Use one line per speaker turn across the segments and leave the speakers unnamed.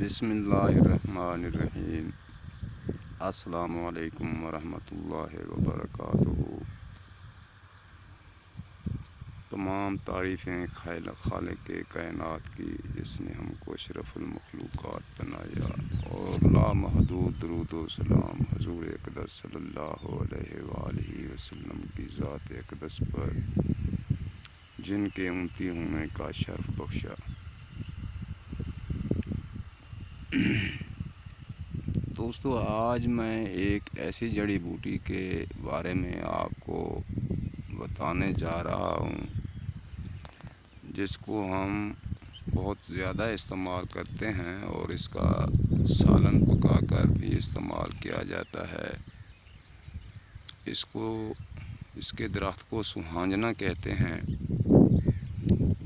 بسم اللہ الرحمن الرحیم۔ السلام علیکم ورحمۃ اللہ وبرکاتہ۔ تمام تعریفیں خالق کائنات کی، جس نے ہم کو اشرف المخلوقات بنایا، اور لامحدود درود و سلام حضور اقدس صلی اللہ علیہ وآلہ وسلم کی ذات اقدس پر، جن کے امتی ہونے کا شرف بخشا۔ دوستو، آج میں ایک ایسی جڑی بوٹی کے بارے میں آپ کو بتانے جا رہا ہوں، جس کو ہم بہت زیادہ استعمال کرتے ہیں، اور اس کا سالن پکا کر بھی استعمال کیا جاتا ہے۔ اس کے درخت کو سوہانجنا کہتے ہیں،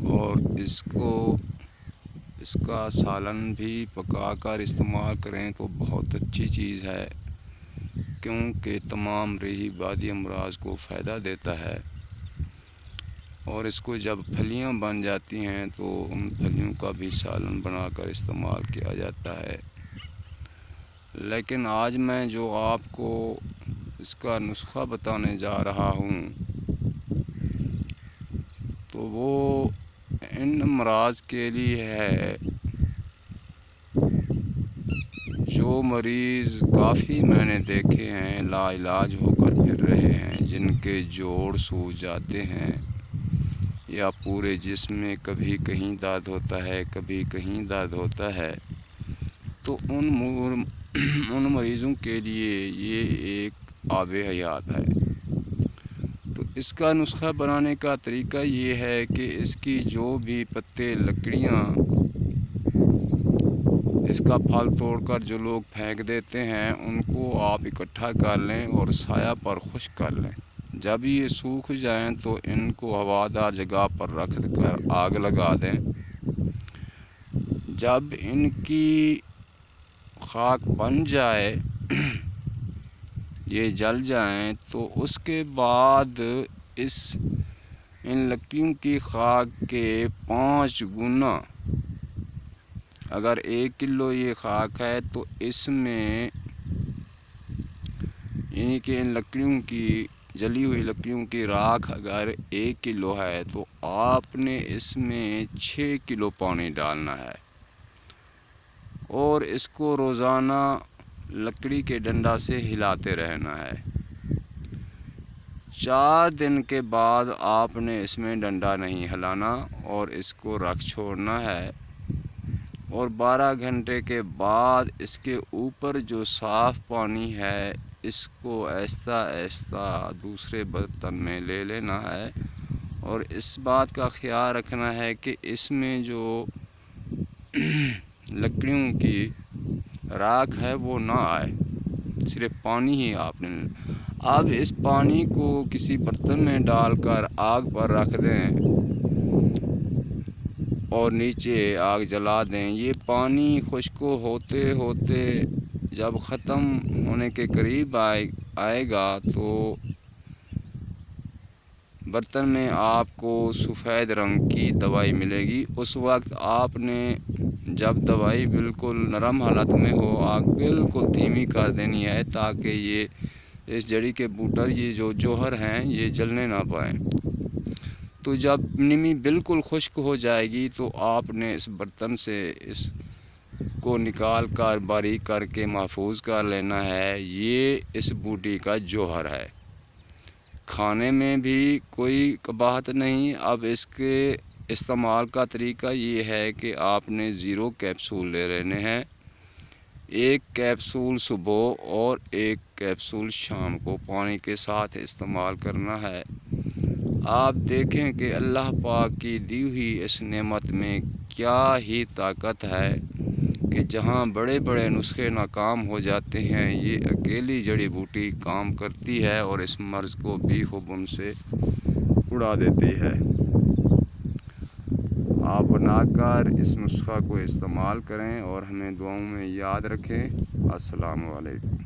اور اس کا سالن بھی پکا کر استعمال کریں تو بہت اچھی چیز ہے، کیونکہ تمام ریحی بادی امراض کو فائدہ دیتا ہے۔ اور اس کو جب پھلیاں بن جاتی ہیں تو ان پھلیوں کا بھی سالن بنا کر استعمال کیا جاتا ہے۔ لیکن آج میں جو آپ کو اس کا نسخہ بتانے جا رہا ہوں، تو وہ ان امراض کے لیے ہے جو مریض کافی میں نے دیکھے ہیں لا علاج ہو کر پھر رہے ہیں، جن کے جوڑ سوج جاتے ہیں، یا پورے جسم میں کبھی کہیں درد ہوتا ہے، کبھی کہیں درد ہوتا ہے۔ تو ان مریضوں کے لیے یہ ایک آب حیات ہے۔ تو اس کا نسخہ بنانے کا طریقہ یہ ہے کہ اس کی جو بھی پتے، لکڑیاں، اس کا پھل توڑ کر جو لوگ پھینک دیتے ہیں، ان کو آپ اکٹھا کر لیں اور سایہ پر خشک کر لیں۔ جب یہ سوکھ جائیں تو ان کو ہوادار جگہ پر رکھ کر آگ لگا دیں۔ جب ان کی خاک بن جائے، یہ جل جائیں، تو اس کے بعد ان لکڑیوں کی خاک کے 5 گنا، اگر 1 کلو یہ خاک ہے تو اس میں، یعنی کہ ان لکڑیوں کی، جلی ہوئی لکڑیوں کی راکھ اگر 1 کلو ہے تو آپ نے اس میں 6 کلو پانی ڈالنا ہے، اور اس کو روزانہ لکڑی کے ڈنڈا سے ہلاتے رہنا ہے۔ 4 دن کے بعد آپ نے اس میں ڈنڈا نہیں ہلانا اور اس کو رکھ چھوڑنا ہے، اور 12 گھنٹے کے بعد اس کے اوپر جو صاف پانی ہے، اس کو آہستہ آہستہ دوسرے برتن میں لے لینا ہے، اور اس بات کا خیال رکھنا ہے کہ اس میں جو لکڑیوں کی راکھ ہے وہ نہ آئے، صرف پانی ہی آپ نے۔ اب اس پانی کو کسی برتن میں ڈال کر آگ پر رکھ دیں اور نیچے آگ جلا دیں۔ یہ پانی خشک ہوتے ہوتے جب ختم ہونے کے قریب آئے گا تو برتن میں آپ کو سفید رنگ کی دوائی ملے گی۔ اس وقت آپ نے، جب دوائی بالکل نرم حالت میں ہو، آگ بالکل دھیمی کر دینی ہے، تاکہ یہ اس جڑی کے بوٹر، یہ جو جوہر ہیں، یہ جلنے نہ پائیں۔ تو جب نمی بالکل خشک ہو جائے گی تو آپ نے اس برتن سے اس کو نکال کر باریک کر کے محفوظ کر لینا ہے۔ یہ اس بوٹی کا جوہر ہے، کھانے میں بھی کوئی قباحت نہیں۔ اب اس کے استعمال کا طریقہ یہ ہے کہ آپ نے 0 کیپسول لے لینے ہیں، 1 کیپسول صبح اور 1 کیپسول شام کو پانی کے ساتھ استعمال کرنا ہے۔ آپ دیکھیں کہ اللہ پاک کی دی ہوئی اس نعمت میں کیا ہی طاقت ہے، کہ جہاں بڑے بڑے نسخے ناکام ہو جاتے ہیں، یہ اکیلی جڑی بوٹی کام کرتی ہے اور اس مرض کو بھی ان سے اڑا دیتی ہے۔ آپ بنا کر اس نسخہ کو استعمال کریں اور ہمیں دعاؤں میں یاد رکھیں۔ السلام علیکم۔